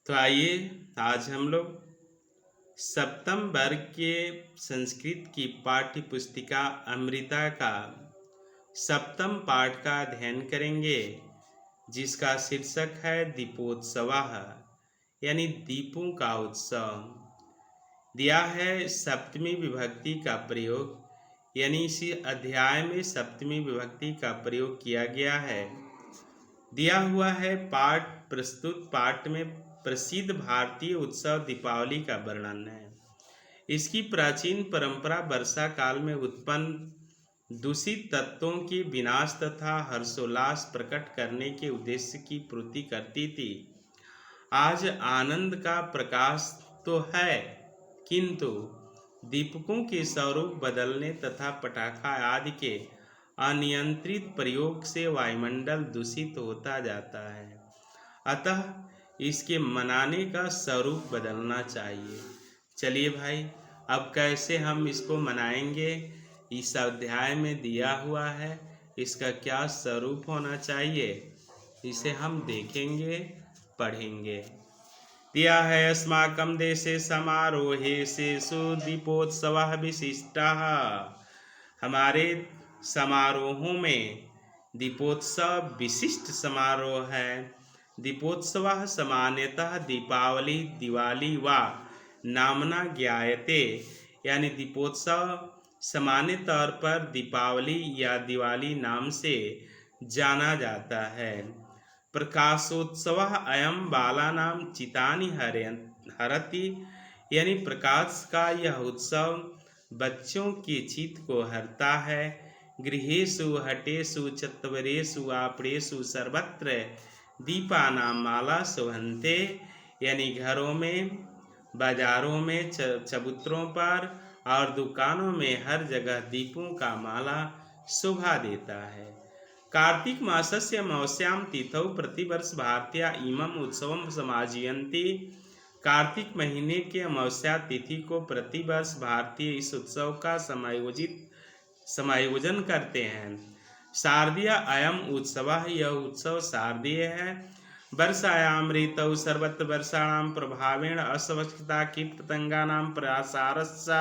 तो आइए आज हम लोग सप्तम वर्ग के संस्कृत की पाठ्य पुस्तिका अमृता का सप्तम पाठ का अध्ययन करेंगे, जिसका शीर्षक है दीपोत्सवः, यानी दीपों का उत्सव। दिया है सप्तमी विभक्ति का प्रयोग, यानी इसी अध्याय में सप्तमी विभक्ति का प्रयोग किया गया है। दिया हुआ है पाठ। प्रस्तुत पाठ में प्रसिद्ध भारतीय उत्सव दीपावली का वर्णन है। इसकी प्राचीन परंपरा वर्षा काल में उत्पन्न दूषित तत्वों के विनाश तथा हर्षोल्लास प्रकट करने के उद्देश्य की पूर्ति करती थी। आज आनंद का प्रकाश तो है, किंतु दीपकों के स्वरूप बदलने तथा पटाखा आदि के अनियंत्रित प्रयोग से वायुमंडल दूषित होता जाता है। अतः इसके मनाने का स्वरूप बदलना चाहिए। चलिए भाई, अब कैसे हम इसको मनाएंगे, इस अध्याय में दिया हुआ है। इसका क्या स्वरूप होना चाहिए, इसे हम देखेंगे, पढ़ेंगे। दिया है अस्माकं देशे समारोहेषु दीपोत्सवः विशिष्टः। हमारे समारोहों में दीपोत्सव विशिष्ट समारोह है। दीपोत्सवः सामान्यतः दीपावली दिवाली व नामना ज्ञायते, यानी दीपोत्सव सामान्य तौर पर दीपावली या दिवाली नाम से जाना जाता है। प्रकाशोत्सवः अयं बालानां चितानि हरति, यानी प्रकाश का यह उत्सव बच्चों के चित्त को हरता है। गृहेषु हटेषु चत्वरेषु आपणेषु सर्वत्र दीपानां माला शोभन्ते, यानी घरों में, बाजारों में, चबूतरों पर और दुकानों में हर जगह दीपों का माला शोभा देता है। कार्तिक मासस्य अमावास्यां तिथौ प्रतिवर्ष भारतीया इमं उत्सवं समाजयन्ति। कार्तिक महीने के अमावस्या तिथि को प्रतिवर्ष भारतीय इस उत्सव का समायोजन करते हैं। शारदीय अयम उत्सवः, यह उत्सव शारदीय है। वर्षायां ऋतौ सर्वत्र वर्षाणां प्रभावेण अस्वच्छता कीटपतंगानां प्रसारस्य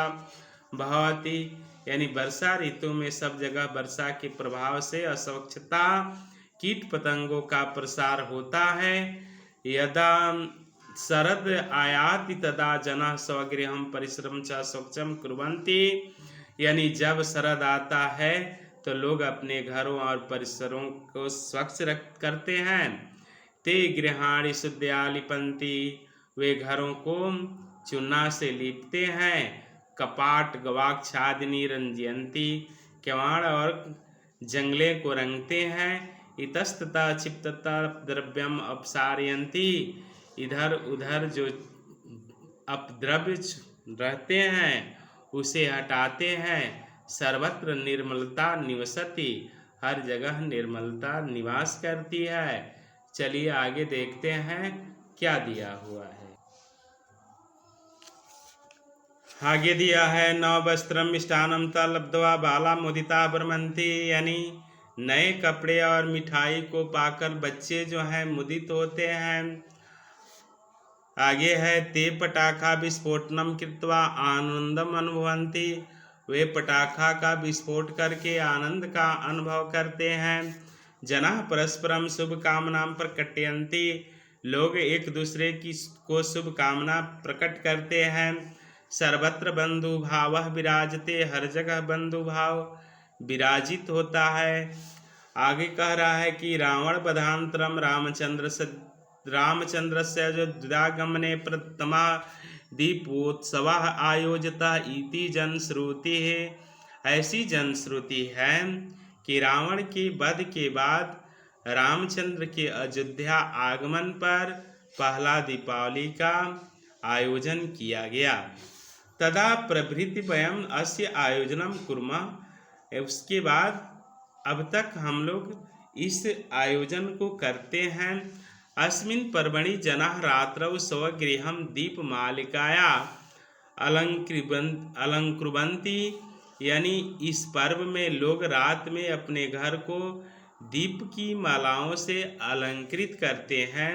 भवति, यानी वर्षा ऋतु में सब जगह वर्षा के प्रभाव से अस्वच्छता कीट पतंगों का प्रसार होता है। यदा शरद आयाति तदा जनाः स्वगृहं परिसरं च स्वच्छं कुर्वन्ति, यानी जब शरद आता है तो लोग अपने घरों और परिसरों को स्वच्छ करते हैं। ते गृहाणि शुद्ध्या लिपन्ति, वे घरों को चूना से लीपते हैं। कपाट गवाक्षादिनी रंजयंती, किवाड़ और जंगले को रंगते हैं। इतस्ततः क्षिप्ततः द्रव्यम अपसारयन्ति, इधर उधर जो अपद्रव्य रहते हैं उसे हटाते हैं। सर्वत्र निर्मलता निवसति, हर जगह निर्मलता निवास करती है। चलिए आगे देखते हैं क्या दिया हुआ है। आगे दिया है नव वस्त्रम मिष्टान्नं तल्लब्ध्वा बाला मुदिता ब्रह्मन्ति, यानी नए कपड़े और मिठाई को पाकर बच्चे जो हैं मुदित होते हैं। आगे है ते पटाखा विस्फोटनम कृत्वा आनंदम अनुभवन्ति, वे पटाखा का विस्फोट करके आनंद का अनुभव करते हैं। जनाः परस्परम शुभ कामनां प्रकटयन्ति, लोग एक दूसरे की को शुभ कामना प्रकट करते हैं। सर्वत्र बंधु भावः विराजते, हर जगह बंधु भाव विराजित होता है। आगे कह रहा है कि रावण वधानन्तरं रामचंद्रस्य अयोध्यागमने प्रथमा दीपोत्सवः आयोजितः इति जनश्रुतिः। ऐसी जनश्रुति है कि रावण के वध के बाद रामचंद्र के अयोध्या आगमन पर पहला दीपावली का आयोजन किया गया। तदा प्रभृति वयम अस्य आयोजनम कुर्मः, उसके बाद अब तक हम लोग इस आयोजन को करते हैं। अस्मिन् पर्वणि जनाः रात्रौ स्वगृहं दीपमालिकाया अलंकृवन्ति, यानी इस पर्व में लोग रात में अपने घर को दीप की मालाओं से अलंकृत करते हैं।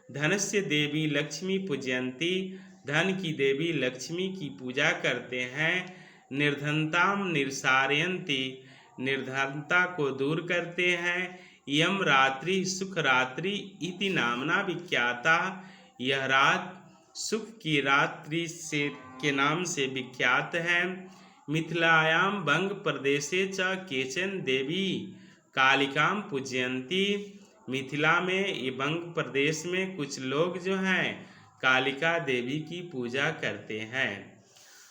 धनस्य देवी लक्ष्मी पूजयन्ति, धन की देवी लक्ष्मी की पूजा करते हैं। निर्धनताम निरसारयन्ति, निर्धनता को दूर करते हैं। यम रात्रि सुख रात्रि इति नामना विख्याता, यह रात सुख की रात्रि से के नाम से विख्यात है। मिथिलायाम बंग प्रदेशे च केचन देवी कालिकाम पूजयन्ति, मिथिला में ये बंग प्रदेश में कुछ लोग जो हैं कालिका देवी की पूजा करते हैं।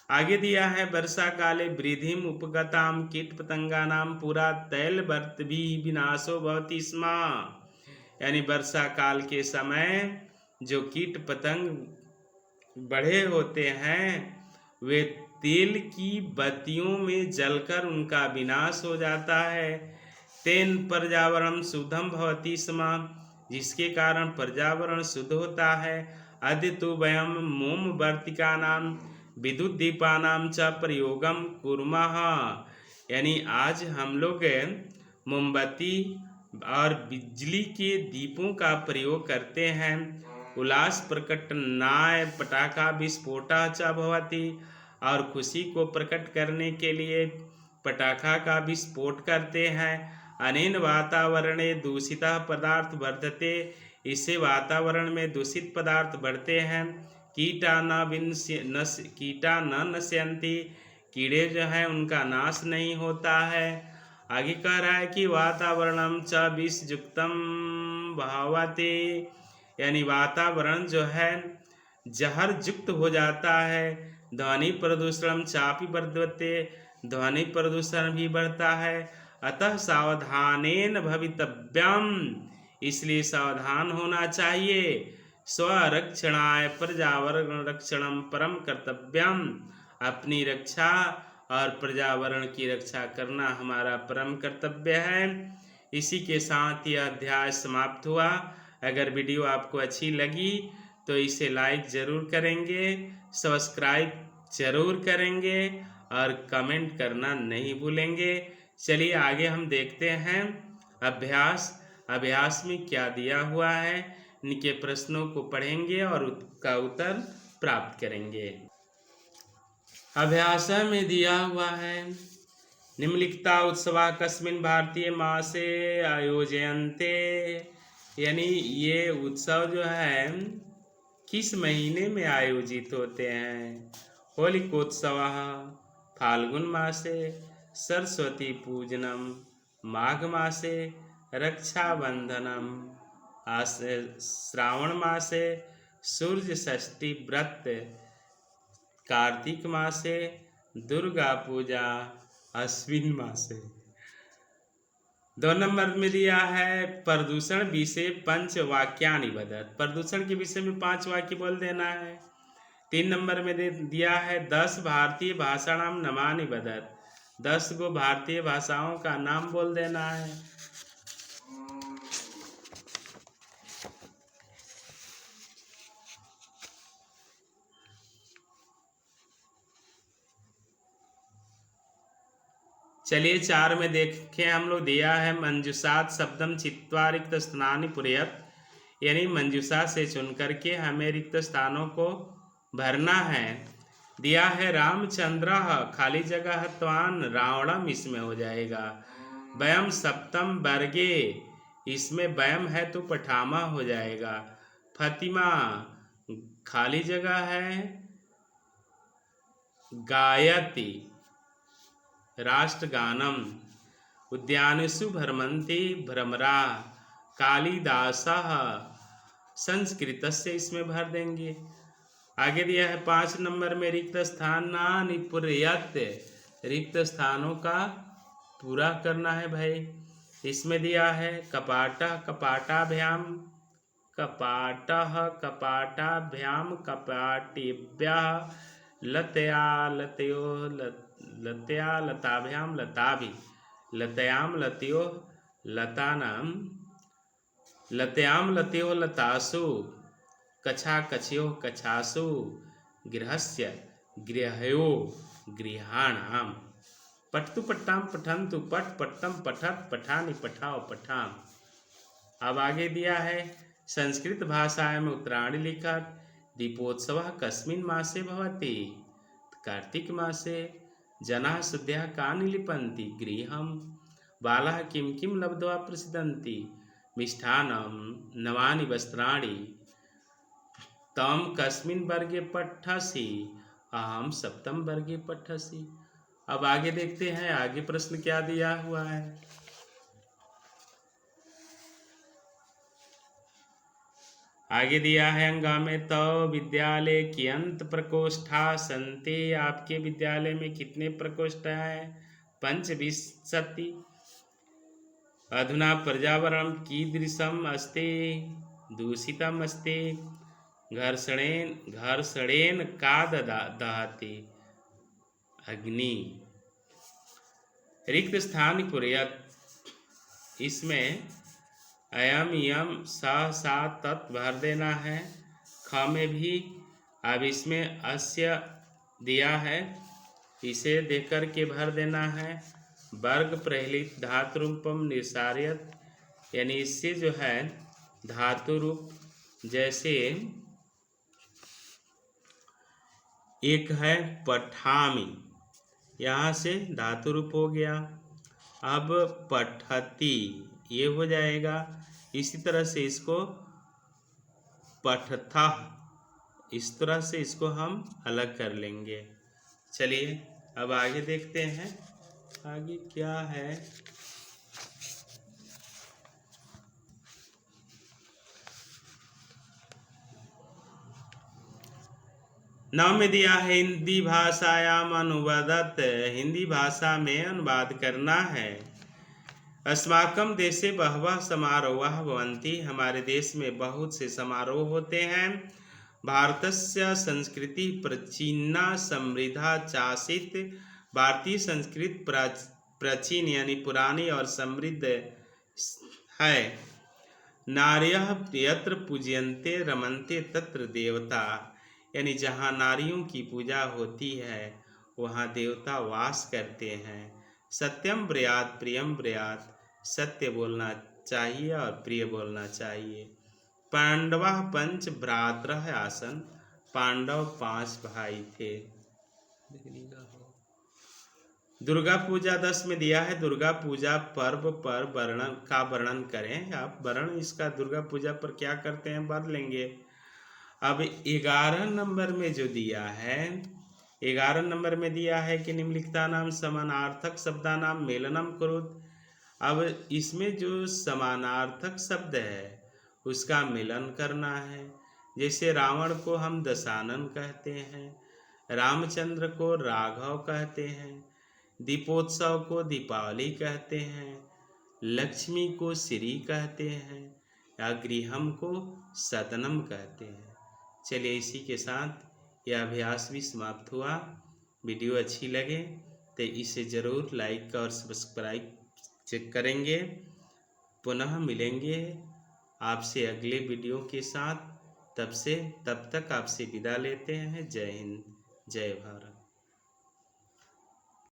आगे दिया है वर्षा काले वृद्धिम उपगताम कीट पतंगानाम पुरा तैलवर्त भी विनाशो भवति स्म, यानी वर्षा काल के समय जो कीट पतंग बढ़े होते हैं वे तेल की बत्तियों में जलकर उनका विनाश हो जाता है। तेन पर्यावरण शुद्धम भवति स्म, जिसके कारण पर्यावरण शुद्ध होता है। अद्य तो वयम मोमवर्तिकानां विद्युत दीपानां च प्रयोगम कुर्मः, यानी आज हम लोग मोमबत्ती और बिजली के दीपों का प्रयोग करते हैं। उल्लास प्रकटनाय पटाखा विस्फोटा च भवति, और खुशी को प्रकट करने के लिए पटाखा का विस्फोट करते हैं। अनेन वातावरणे दूषिता पदार्थ वर्धते, इससे वातावरण में दूषित पदार्थ बढ़ते हैं। कीटा न नश्यन्ति, कीड़े जो हैं उनका नाश नहीं होता है। आगे कह रहा है कि वातावरणम च विषयुक्तम भवति, यानी वातावरण जो है जहर युक्त हो जाता है। ध्वनि प्रदूषण चापि वर्धते, ध्वनि प्रदूषण भी बढ़ता है। अतः सावधानेन भवितव्यम, इसलिए सावधान होना चाहिए। स्वरक्षणाय पर्यावरण रक्षणम परम कर्तव्यम, अपनी रक्षा और पर्यावरण की रक्षा करना हमारा परम कर्तव्य है। इसी के साथ यह अध्याय समाप्त हुआ। अगर वीडियो आपको अच्छी लगी तो इसे लाइक ज़रूर करेंगे, सब्सक्राइब ज़रूर करेंगे और कमेंट करना नहीं भूलेंगे। चलिए आगे हम देखते हैं अभ्यास में क्या दिया हुआ है। इनके प्रश्नों को पढ़ेंगे और उसका उत्तर प्राप्त करेंगे। अभ्यास में दिया हुआ है निम्नलिखिता उत्सवा कस्मिन् भारतीय मासे आयोजयन्ते, यानी ये उत्सव जो है किस महीने में आयोजित होते हैं। होलिकोत्सव फाल्गुन मासे, सरस्वती पूजनम माघ मासे, रक्षाबंधनम श्रावण मासे, सूर्य षष्ठी व्रत कार्तिक मासे, दुर्गा पूजा अश्विन मासे। 2 नंबर में दिया है प्रदूषण विषय पंच वाक्यानि वदत, प्रदूषण के विषय में 5 वाक्य बोल देना है। 3 नंबर में दिया है 10 भारतीय भाषाणाम नामानि वदत, 10 गो भारतीय भाषाओं का नाम बोल देना है। चलिए 4 में देखें हम लोग, दिया है मंजूषात शब्दम चित्वा रिक्त स्थानानि पूरयत, यानी मंजूषा से चुन करके हमें रिक्त स्थानों को भरना है। दिया है रामचंद्र खाली जगह त्वान रावणम, इसमें हो जाएगा। वयम सप्तम वर्गे, इसमें वयम है तो पठामा हो जाएगा। फतिमा खाली जगह है गायति, राष्ट्रगानम। उद्यानेषु भ्रमन्ति भ्रमरा, कालिदासः संस्कृतस्य, इसमें भर देंगे। आगे दिया है 5 नंबर में रिक्त स्थानानि पूरयत, रिक्त स्थानों का पूरा करना है भाई। इसमें दिया है कपाटः कपाटाभ्याम, कपाटः कपाटाभ्याम, कपाटिभ्यः, लतया लतयो लतया लताभ्याम लताभि, लतयाम लतयो लतानाम, लतयाम लतयो लतासु, कछा कछयो कछासु, गृहस्य गृहयो गृहाणाम। पठतु पट्टाम पठन्तु पठ पट्टम पठत पठानि पठाओ पठाम। अब आगे दिया है संस्कृत भाषायाम् उत्तरायणी लिखा दीपोत्सवः कस्मिन् मासे भवति? कार्तिक मासे। जनाः सद्यः कानि लिपन्ति गृहं? बालाः किं किं लब्ध्वा प्रसीदन्ति? मिष्टान्नं, नवानि वस्त्राणि। त्वं कस्मिन् वर्गे पठसि? अहं सप्तम वर्गे पठसि। अब आगे देखते हैं आगे प्रश्न क्या दिया हुआ है। आगे दिया है हंगामे तो विद्यालय कियंत प्रकोष्ठा सन्ति? आपके विद्यालय में कितने प्रकोष्ठ हैं? 25। अधुना पर्यावरणं कीदृशम् अस्ति? दूषितम् अस्ति। घर्षणेन का दहति? अग्नि। रिक्त स्थान कुर्यात्। इसमें अयम यम स सा तत् भर देना है। ख में भी अब इसमें अस्य दिया है, इसे देकर के भर देना है। वर्ग प्रहलित धातु रूपम निसार्यत, यानी इससे जो है धातु रूप, जैसे एक है पठामि, यहाँ से धातु रूप हो गया। अब पठती ये हो जाएगा। इसी तरह से इसको पठथा, इस तरह से इसको हम अलग कर लेंगे। चलिए अब आगे देखते हैं आगे क्या है। नाम में दिया है हिंदी भाषायाम अनुवादत, हिंदी भाषा में अनुवाद करना है। अस्माकं देशे बहवः समारोहाः भवन्ति, हमारे देश में बहुत से समारोह होते हैं। भारतस्य संस्कृति प्राचीना समृद्धा चासीत, भारतीय संस्कृति प्राचीन यानी पुरानी और समृद्ध है। नार्यः यत्र पूज्यन्ते रमन्ते तत्र देवता, यानी जहाँ नारियों की पूजा होती है वहाँ देवता वास करते हैं। सत्यम ब्रयात प्रियम ब्रयात, सत्य बोलना चाहिए और प्रिय बोलना चाहिए। पांडवा पंच भ्रातरः आसन, पांडव 5 भाई थे। दुर्गा पूजा 10 में दिया है, दुर्गा पूजा पर्व पर वर्णन करें। आप वर्णन इसका दुर्गा पूजा पर क्या करते हैं पढ़ लेंगे। अब 11 नंबर में जो दिया है, 11 नंबर में दिया है कि निम्नलिखितानां समानार्थक शब्दानां मेलनम कुरुत। अब इसमें जो समानार्थक शब्द है उसका मिलन करना है। जैसे रावण को हम दशानन कहते हैं, रामचंद्र को राघव कहते हैं, दीपोत्सव को दीपावली कहते हैं, लक्ष्मी को श्री कहते हैं, या गृहम को सदनम कहते हैं। चलिए इसी के साथ यह अभ्यास भी समाप्त हुआ। वीडियो अच्छी लगे तो इसे ज़रूर लाइक और सब्सक्राइब चेक करेंगे। पुनः मिलेंगे आपसे अगले वीडियो के साथ। तब तक आपसे विदा लेते हैं। जय हिंद, जय भारत।